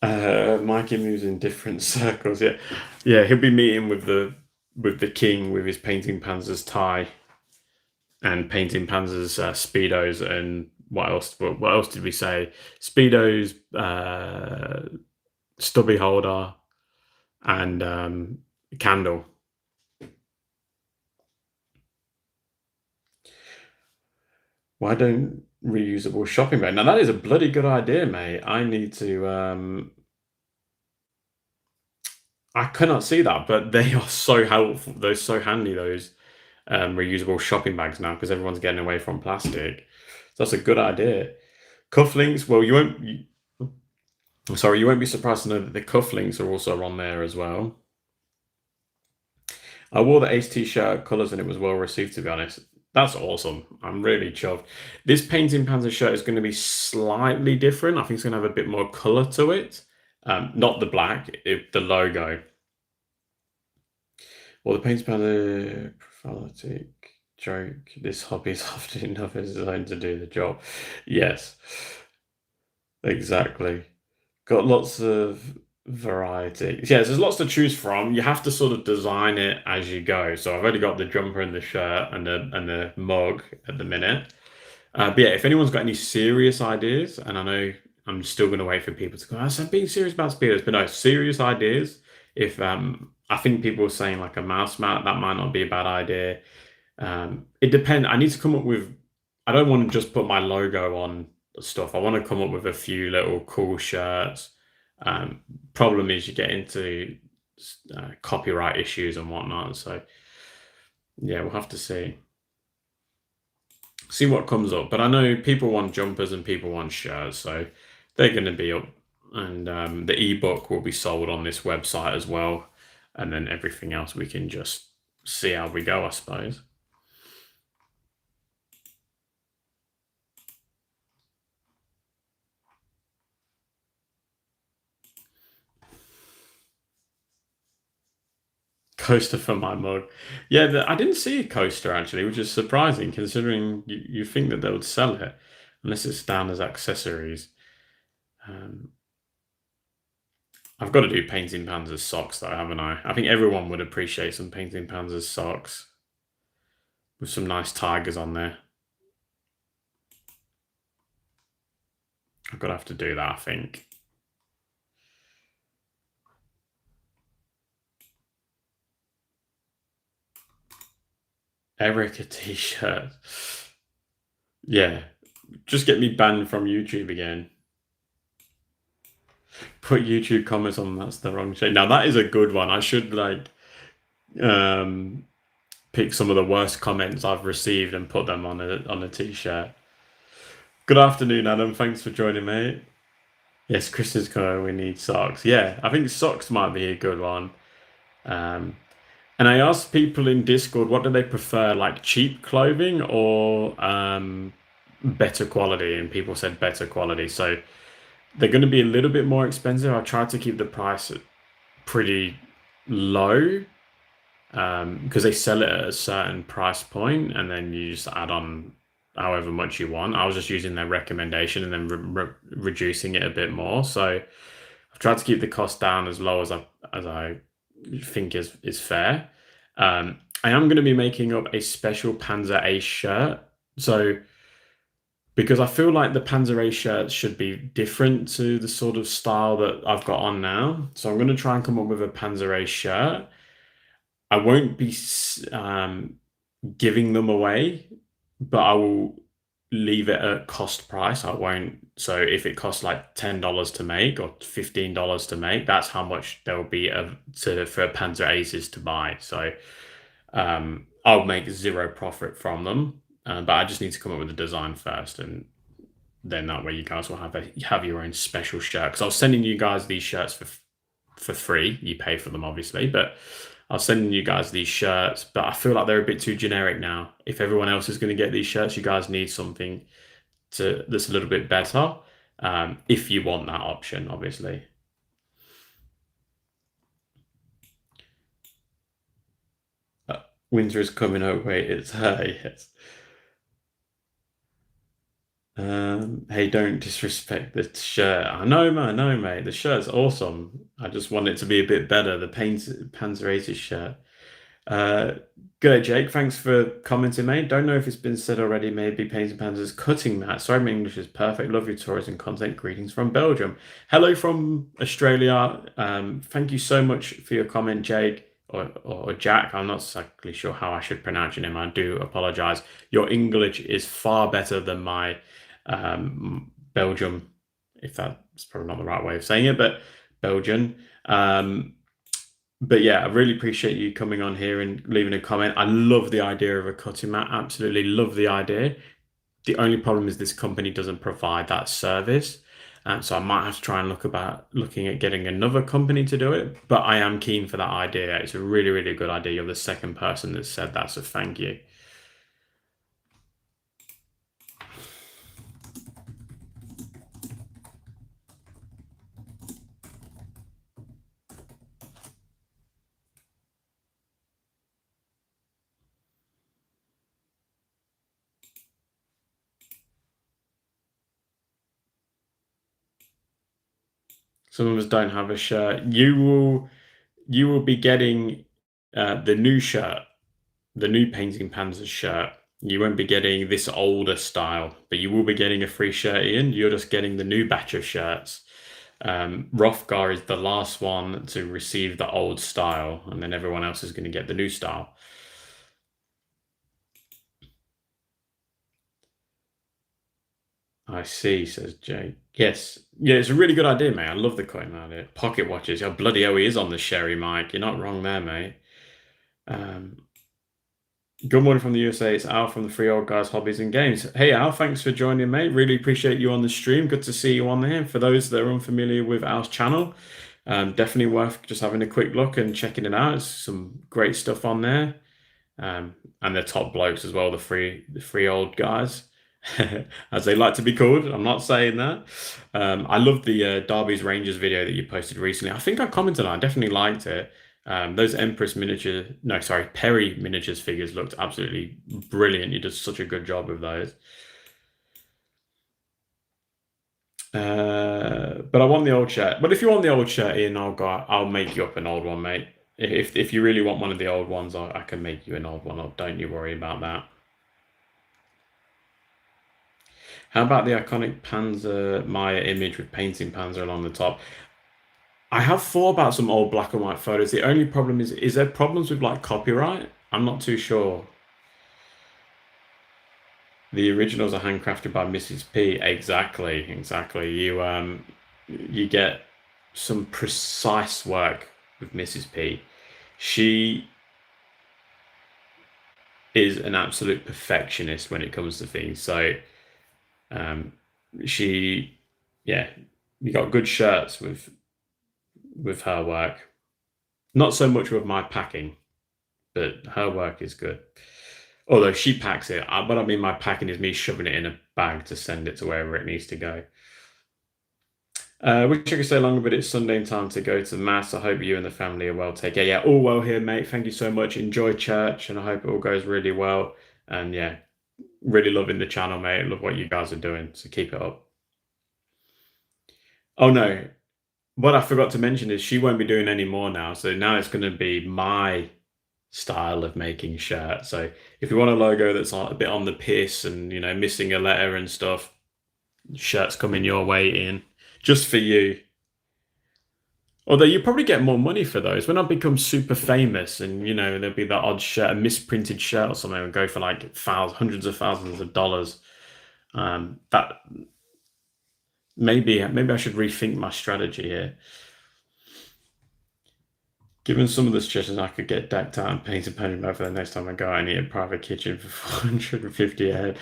Mikey moves in different circles. Yeah, yeah. He'll be meeting with the king with his painting Panzers tie and painting Panzers speedos and what else? What else did we say? Speedos, stubby holder, and candle. Why don't reusable shopping bag? Now that is a bloody good idea, mate. I need to. I cannot see that, but they are so helpful. They're so handy. Those reusable shopping bags now because everyone's getting away from plastic. So that's a good idea. Cufflinks. Well, you won't. Sorry, you won't be surprised to know that the cufflinks are also on there as well. I wore the Ace T-shirt colours and it was well received, to be honest. That's awesome. I'm really chuffed. This Painting Panzer shirt is going to be slightly different. I think it's going to have a bit more colour to it. Not the black, the logo. Well, the Painting Panzer prophylactic joke. This hobby is often enough as designed to do the job. Yes, exactly. Got lots of variety. Yeah, there's lots to choose from. You have to sort of design it as you go. So I've already got the jumper and the shirt and the mug at the minute. But yeah, if anyone's got any serious ideas, and I know I'm still going to wait for people to go, I'm being serious about speeders, but no, serious ideas. If I think people were saying like a mouse mat, that might not be a bad idea. It depends. I need to come up with. I don't want to just put my logo on stuff. I want to come up with a few little cool shirts. Problem is, you get into copyright issues and whatnot. So yeah, we'll have to see what comes up. But I know people want jumpers and people want shirts, so they're going to be up. And the ebook will be sold on this website as well. And then everything else we can just see how we go, I suppose. Coaster for my mug. Yeah, I didn't see a coaster actually, which is surprising considering you think that they would sell it unless it's down as accessories. Um, I've got to do Painting Panzer's socks though, haven't I? I think everyone would appreciate some Painting Panzer's socks with some nice tigers on there. I've got to have to do that, I think. Erica t-shirt. Yeah, just get me banned from YouTube again. Put YouTube comments on that's the wrong shape. Now that is a good one. I should um pick some of the worst comments I've received and put them on a t-shirt. Good afternoon, Adam. Thanks for joining, mate. Yes, Kristen's corner. We need socks. Yeah, I think socks might be a good one. Um, and I asked people in Discord what do they prefer, like cheap clothing or better quality, and people said better quality. So they're going to be a little bit more expensive. I tried to keep the price pretty low because they sell it at a certain price point, and then you just add on however much you want. I was just using their recommendation and then reducing it a bit more. So I've tried to keep the cost down as low as I think is fair. I am going to be making up a special Panzer Ace shirt. So because I feel like the Panzer Ace shirt should be different to the sort of style that I've got on now. So I'm going to try and come up with a Panzer Ace shirt. I won't be giving them away, but I will leave it at cost price. I won't. So if it costs like $10 to make or $15 to make, that's how much there will be for Panzer Aces to buy. So I'll make zero profit from them, but I just need to come up with a design first, and then that way you guys will have your own special shirt. Because I was sending you guys these shirts for free. You pay for them, obviously, but I was sending you guys these shirts. But I feel like they're a bit too generic now. If everyone else is going to get these shirts, you guys need something that's a little bit better. If you want that option, obviously. Winter is coming. Oh wait, it's her. Yes. Hey, don't disrespect the shirt. I know, man. I know, mate. The shirt's awesome. I just want it to be a bit better. The Panzerated shirt. Uh, Good, Jake. Thanks for commenting, mate. Don't know if it's been said already. Maybe Paints and Panzers cutting that. Sorry, my English is perfect. Love your tourism content. Greetings from Belgium. Hello from Australia. Thank you so much for your comment, Jake or Jack. I'm not exactly sure how I should pronounce your name. I do apologize. Your English is far better than my Belgium, if that's probably not the right way of saying it, but Belgian. But yeah, I really appreciate you coming on here and leaving a comment. I love the idea of a cutting mat. Absolutely love the idea. The only problem is this company doesn't provide that service. So I might have to try and looking at getting another company to do it. But I am keen for that idea. It's a really, really good idea. You're the second person that said that, so thank you. Some of us don't have a shirt. You will be getting the new shirt, the new Painting Panzers shirt. You won't be getting this older style, but you will be getting a free shirt in. You're just getting the new batch of shirts. Rothgar is the last one to receive the old style, and then everyone else is going to get the new style. I see, says Jay. Yes. Yeah, it's a really good idea, mate. I love the coin idea. Pocket watches. Oh, bloody hell, he is on the Sherry mic. You're not wrong there, mate. Um, Good morning from the USA. It's Al from the Free Old Guys Hobbies and Games. Hey, Al, thanks for joining, mate. Really appreciate you on the stream. Good to see you on there. For those that are unfamiliar with Al's channel, definitely worth just having a quick look and checking it out. There's some great stuff on there. And they're top blokes as well, the free old guys, as they like to be called. I'm not saying that. I love the Derby's Rangers video that you posted recently. I think I commented on it. I definitely liked it. Those Perry miniatures figures looked absolutely brilliant. You did such a good job with those. But I want the old shirt. But if you want the old shirt in, I'll make you up an old one, mate. If you really want one of the old ones, I can make you an old one up. Don't you worry about that. How about the iconic Panzer Maya image with Painting Panzer along the top? I have thought about some old black and white photos. The only problem is there problems with like copyright? I'm not too sure. The originals are handcrafted by Mrs. P. Exactly. You get some precise work with Mrs. P. She is an absolute perfectionist when it comes to things. So she you got good shirts with her work. Not so much with my packing, but her work is good. Although she packs it, but I mean, my packing is me shoving it in a bag to send it to wherever it needs to go. Wish I could stay longer, but it's Sunday time to go to mass. I hope you and the family are well. Take care. Yeah, all well here, mate. Thank you so much. Enjoy church, and I hope it all goes really well. And yeah, really loving the channel, mate. Love what you guys are doing. So keep it up. Oh no, what I forgot to mention is she won't be doing any more now. So now it's going to be my style of making shirts. So if you want a logo that's a bit on the piss and missing a letter and stuff, shirts coming your way in just for you. Although you probably get more money for those when I become super famous, and there'll be that odd shirt, a misprinted shirt or something, and go for like hundreds of thousands of dollars. That maybe I should rethink my strategy here. Given some of the suggestions, I could get decked out and painted painted over the next time I go. I need a private kitchen for 450 a head.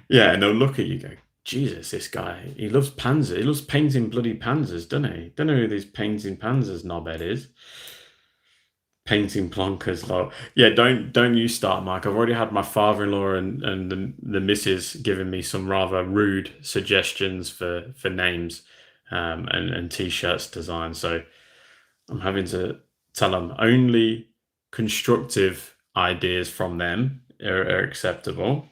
Yeah, and they'll look at you and go, Jesus, this guy, he loves Panzer. He loves painting bloody Panzers, doesn't he? Don't know who this painting Panzers knobhead is. Painting plonkers, lol. Yeah, don't you start, Mike. I've already had my father-in-law and the missus giving me some rather rude suggestions for names and t-shirts design. So I'm having to tell them only constructive ideas from them are acceptable.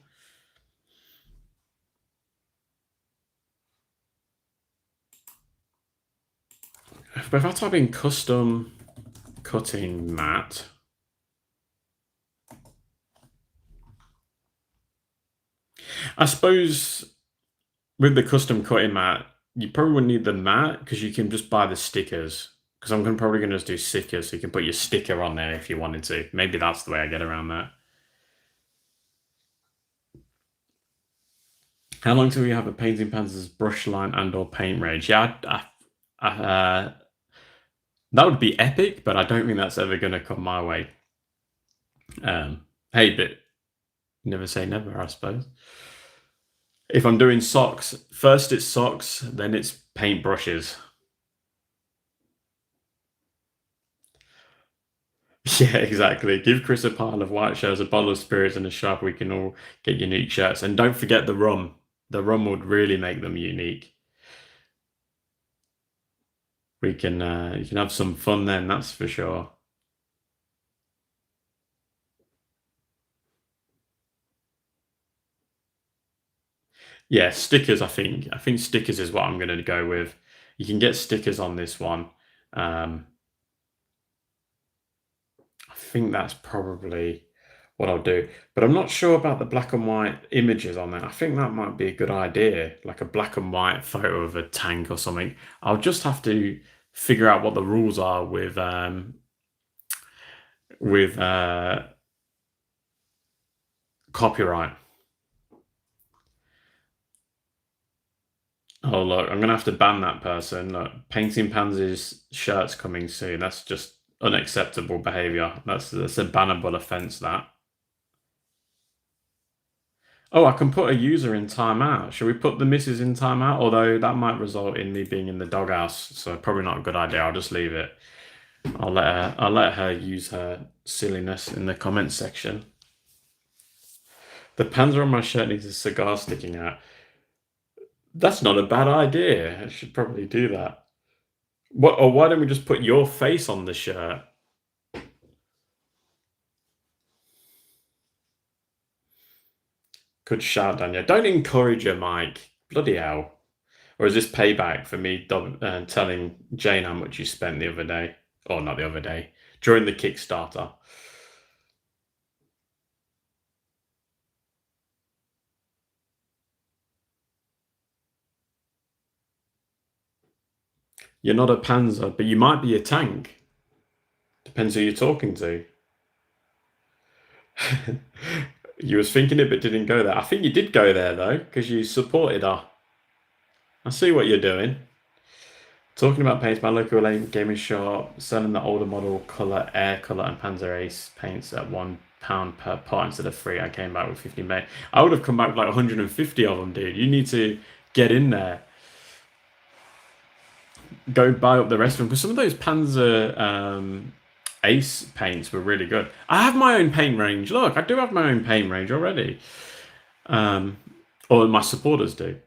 But if I type in custom cutting mat, I suppose with the custom cutting mat, you probably wouldn't need the mat because you can just buy the stickers. Because probably going to just do stickers, so you can put your sticker on there if you wanted to. Maybe that's the way I get around that. How long till we have a painting Panzer's brush line and/or paint range? Yeah, that would be epic, but I don't think that's ever going to come my way. Hey, but never say never, I suppose. If I'm doing socks, first it's socks, then it's paint brushes. Yeah, exactly. Give Chris a pile of white shirts, a bottle of spirits, and a shop. We can all get unique shirts. And don't forget the rum. The rum would really make them unique. We can you can have some fun then, that's for sure. Yeah, stickers. I think stickers is what I'm going to go with. You can get stickers on this one. Um, I think that's probably what I'll do. But I'm not sure about the black and white images on there. I think that might be a good idea, like a black and white photo of a tank or something. I'll just have to figure out what the rules are with copyright. Oh look, I'm gonna have to ban that person. Look, painting pansies shirts coming soon. That's just unacceptable behaviour. That's a bannable offence. That. Oh, I can put a user in timeout. Should we put the missus in timeout? Although that might result in me being in the doghouse, so probably not a good idea. I'll just leave it. I'll let her use her silliness in the comments section. The panzer on my shirt needs a cigar sticking out. That's not a bad idea. I should probably do that. What? Or why don't we just put your face on the shirt? Good shout, Daniel. Don't encourage her, Mike. Bloody hell. Or is this payback for me telling Jane how much you spent the other day? Or not the other day, during the Kickstarter. You're not a panzer, but you might be a tank. Depends who you're talking to. You was thinking it, but didn't go there. I think you did go there, though, because you supported her. I see what you're doing. Talking about paints, my local gaming shop selling the older model color, air color, and Panzer Ace paints at £1 per pot instead of free. I came back with 50 May. I would have come back with like 150 of them, dude. You need to get in there. Go buy up the rest of them because some of those Panzer Ace paints were really good. I have my own paint range. Look, I do have my own paint range already. Or my supporters do.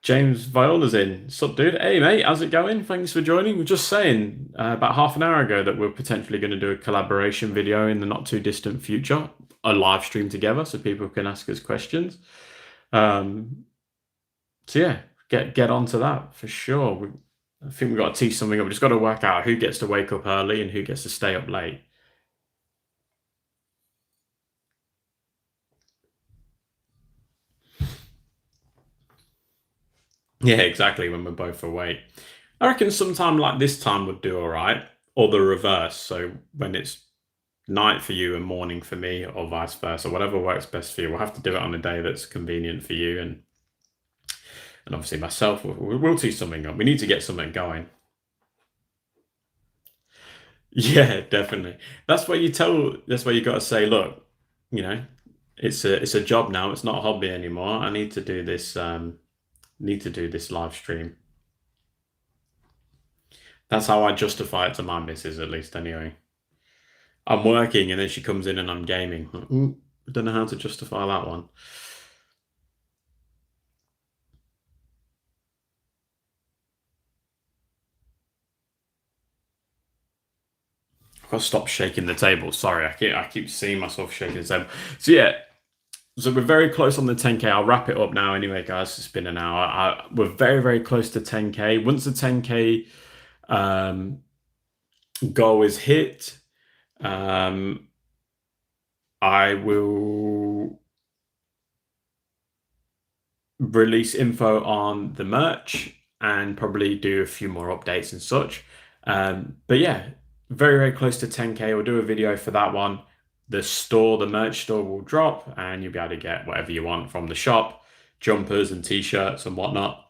James Viola's in. Sup, dude? Hey, mate, how's it going? Thanks for joining. We are just saying about half an hour ago that we're potentially going to do a collaboration video in the not too distant future, a live stream together so people can ask us questions. So yeah, get onto that for sure. I think we've got to tease something up. We've just got to work out who gets to wake up early and who gets to stay up late. Yeah, exactly, when we're both awake. I reckon sometime like this time would do all right, or the reverse. So when it's night for you and morning for me, or vice versa, whatever works best for you. We'll have to do it on a day that's convenient for you. And and obviously myself, we'll tee something up. We need to get something going. Yeah, definitely. That's why you tell. That's why you got to say, look, you know, it's a job now. It's not a hobby anymore. I need to do this. Need to do this live stream. That's how I justify it to my missus, at least. Anyway, I'm working, and then she comes in and I'm gaming. Ooh, I don't know how to justify that one. I've got to stop shaking the table. Sorry, I keep seeing myself shaking the table. So yeah, so we're very close on the 10K. I'll wrap it up now anyway, guys. It's been an hour. We're very, very close to 10K. Once the 10K um, goal is hit, um, I will release info on the merch and probably do a few more updates and such. But yeah, very, very close to 10K. We'll do a video for that one. The merch store will drop and you'll be able to get whatever you want from the shop, jumpers and t-shirts and whatnot.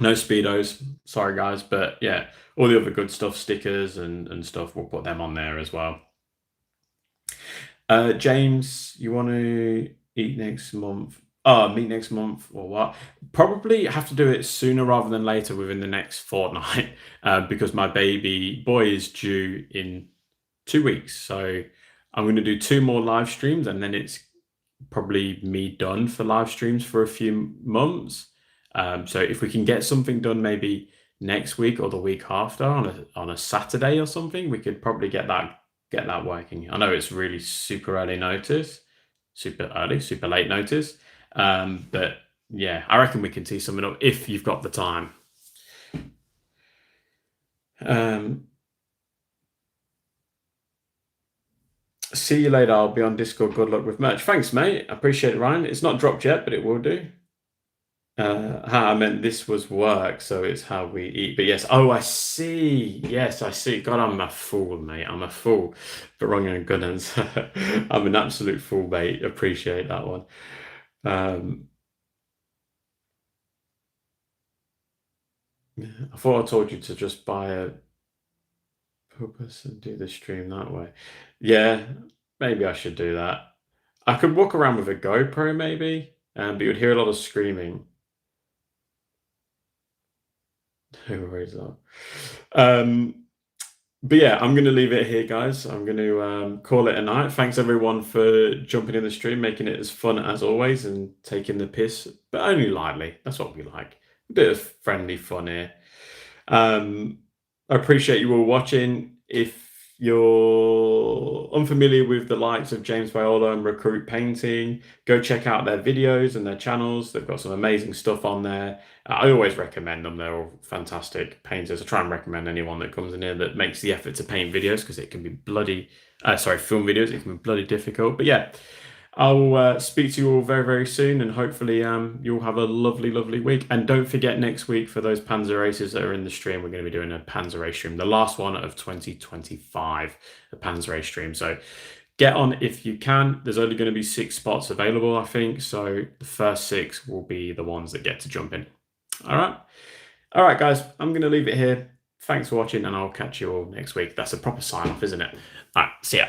No Speedos, sorry guys, but yeah, all the other good stuff, stickers and stuff, we'll put them on there as well. James, you want to eat next month? Meet next month or what? Probably have to do it sooner rather than later within the next fortnight, because my baby boy is due in 2 weeks. So I'm going to do two more live streams, and then it's probably me done for live streams for a few months. So if we can get something done, maybe next week or the week after on a Saturday or something, we could probably get that working. I know it's really super early notice, super early, super late notice. But yeah, I reckon we can tee something up if you've got the time. See you later. I'll be on Discord. Good luck with merch. Thanks, mate. I appreciate it, Ryan. It's not dropped yet, but it will do. I meant this was work, so it's how we eat. But yes, oh, I see. Yes, I see. God, I'm a fool, mate. I'm a fool. But wrong and good ones. I'm an absolute fool, mate. Appreciate that one. I thought I told you to just buy a purpose and do the stream that way. Yeah, maybe I should do that. I could walk around with a GoPro, maybe, but you'd hear a lot of screaming. No worries, though. But yeah, I'm going to leave it here, guys. I'm going to call it a night. Thanks everyone for jumping in the stream, making it as fun as always, and taking the piss, but only lightly. That's what we like. A bit of friendly fun here. I appreciate you all watching. If you're unfamiliar with the likes of James Viola and Recruit Painting, go check out their videos and their channels. They've got some amazing stuff on there. I always recommend them. They're all fantastic painters. I try and recommend anyone that comes in here that makes the effort to paint videos, because it can be film videos. It can be bloody difficult. But yeah, I'll speak to you all very, very soon, and hopefully you'll have a lovely, lovely week. And don't forget, next week, for those Panzer races that are in the stream, we're going to be doing a Panzer race stream, the last one of 2025, a Panzer race stream. So get on if you can. There's only going to be 6 spots available, I think. So the first 6 will be the ones that get to jump in. All right, guys, I'm going to leave it here. Thanks for watching, and I'll catch you all next week. That's a proper sign off, isn't it? All right, see ya.